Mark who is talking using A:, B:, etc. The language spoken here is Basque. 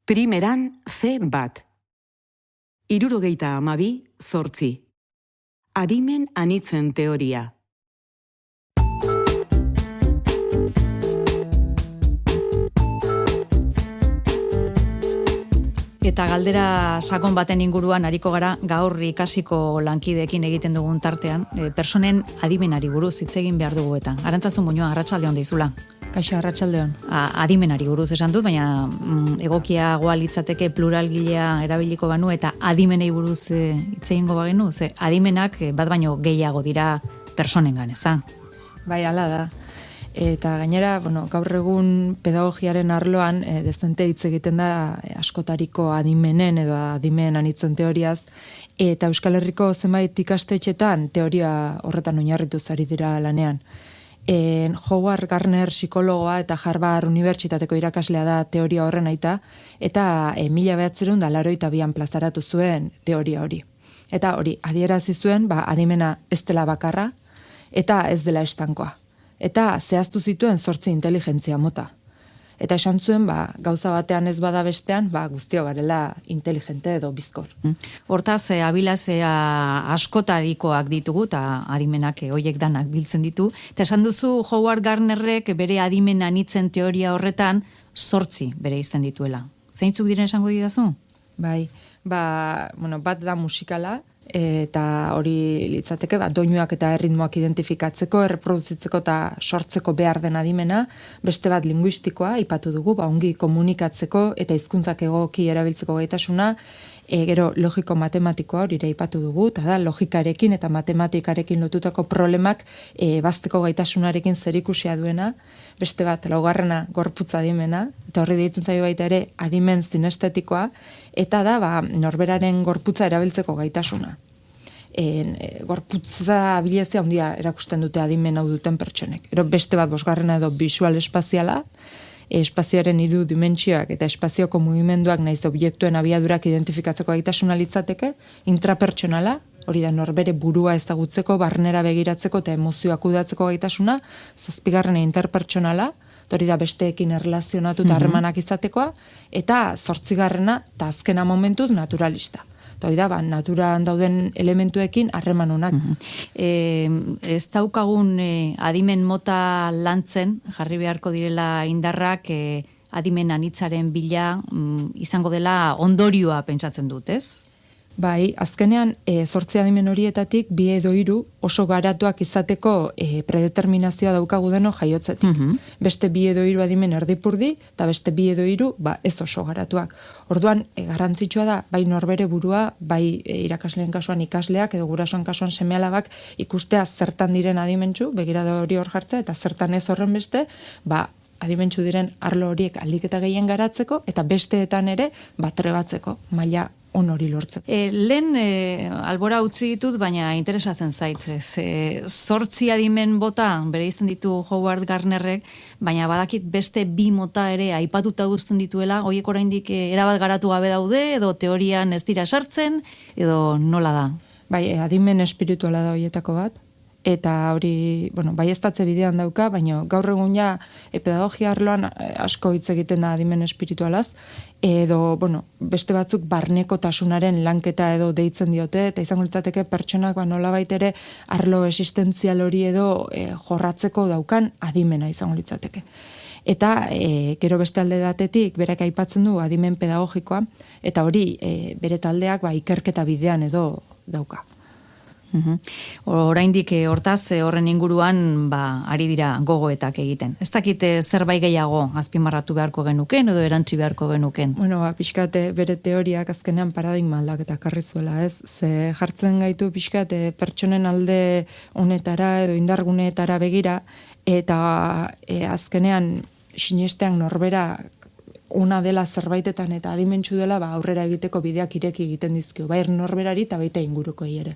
A: Primeran C1. 72 Adimen anitzen teoria.
B: Eta galdera sakon baten inguruan ariko gara gaur ikasiko lankideekin egiten dugun tartean, personen adimenari buruz hitz egin behar dugu eta. Arantzazu Muñoa, arratsaldeon deizula.
C: Kaixo, arratsaldeon.
B: Adimenari buruz esan dut, baina egokiagoa litzateke pluralgilea erabiliko banu eta adimenei buruz hitz egingo bagenu, ze adimenak bat baino gehiago dira personengan, ezta?
C: Bai, hala da. Eta gainera, gaur egun pedagogiaren arloan dezente hitz egiten da askotariko adimenen edo adimen anitzen teoriaz, eta Euskal Herriko zenbait ikastetxetan teoria horretan oinarrituz ari dira lanean. Howard Gardner psikologoa eta Harvard Unibertsitateko irakaslea da teoria horren aita, eta 1982an plazaratu zuen teoria hori. Eta hori, adierazi zuen, adimena ez dela bakarra, eta ez dela estankoa. Eta zehaztu zituen 8 inteligentzia mota. Eta esan zuen, gauza batean ez bada bestean, guztio garela inteligente edo bizkor.
B: Hortaz, abilazea askotarikoak ditugu, eta adimenak hoiek danak biltzen ditu. Eta esan duzu, Howard Gardnerrek bere adimen anitzen teoria horretan 8 bere izten dituela. Zeintzuk diren esango didazu?
C: Bai, bat da musikala, eta hori litzateke doinuak eta erritmoak identifikatzeko, erreproduzitzeko eta sortzeko behar den adimena, beste bat linguistikoa aipatu dugu, ongi komunikatzeko eta hizkuntzak egoki erabiltzeko gaitasuna, gero logiko matematikoa hori ere aipatu dugu, eta da logikarekin eta matematikarekin lotutako problemak bazteko gaitasunarekin zerikusia duena, beste bat laugarrena gorputz adimena, eta horri deitzen zaio baita ere adimen zinestetikoa, eta da norberaren gorputza erabiltzeko gaitasuna. Gorputza abilezia handia erakusten dute adimen hau duten pertsonek. Beste bat bosgarrena edo visual espaziala, espazioaren 3 dimentsioak eta espazioko mugimenduak naiz objektuen abiadurak identifikatzeko gaitasuna litzateke, intrapertsonala, hori da norbere burua ezagutzeko, barnera begiratzeko eta emozioak kudeatzeko gaitasuna, 7. interpertsonala, hori da besteekin erlazionatu eta harremanak izatekoa, eta 8. eta azkena momentuz naturalista. Hori da, naturan dauden elementuekin harreman honak.
B: Ez daukagun adimen mota lantzen, jarri beharko direla indarrak, adimen anitzaren bila izango dela ondorioa pentsatzen dut, ez?
C: Bai, azkenean 8 adimen horietatik 2 edo 3 oso garatuak izateko predeterminazioa daukagu deno jaiotzetik. Beste 2 edo 3 adimen erdipurdi, eta beste 2 edo 3 ez oso garatuak. Orduan, garrantzitsua da, bai norbere burua, bai irakasleen kasuan ikasleak, edo gurasoan kasuan seme-alabak ikustea zertan diren adimentsu, begirada hori hor jartzea, eta zertan ez horren beste, adimentsu diren arlo horiek aldik eta gehien garatzeko, eta besteetan ere, trebatzeko, maila on hori lortzeko.
B: Lehen albora utzi ditut, baina interesatzen zait. 8 adimen bota, bere izten ditu Howard Gardnerrek, baina badakit beste 2 mota ere aipatuta guztien dituela, horiek oraindik erabat garatu gabe daude, edo teorian ez dira sartzen, edo nola da?
C: Bai, adimen espirituala da horietako bat, eta hori, bai estatze bidean dauka, baina gaur egun pedagogia arloan asko hitz egiten da adimen espiritualaz, edo, beste batzuk barnekotasunaren lanketa edo deitzen diote, eta izango litzateke pertsonak nolabait ere arlo existentzial hori edo jorratzeko daukan adimena izango litzateke. Eta gero beste alde datetik berak aipatzen du adimen pedagogikoa, eta hori bere taldeak ikerketa bidean edo dauka.
B: Oraindik hortaz horren inguruan ari dira gogoetak egiten. Ez dakit zerbait gehiago azpimarratu beharko genuken edo erantzi beharko genuken?
C: Pixkate bere teoriak azkenean paradigma aldaketa ekarri zuela, ez? Ze jartzen gaitu pixkate pertsonen alde honetara edo indarguneetara begira, eta azkenean sinestean norbera ona dela zerbaitetan eta adimentsu dela aurrera egiteko bideak ireki egiten dizkio, bai norberari eta baita ingurukoei ere.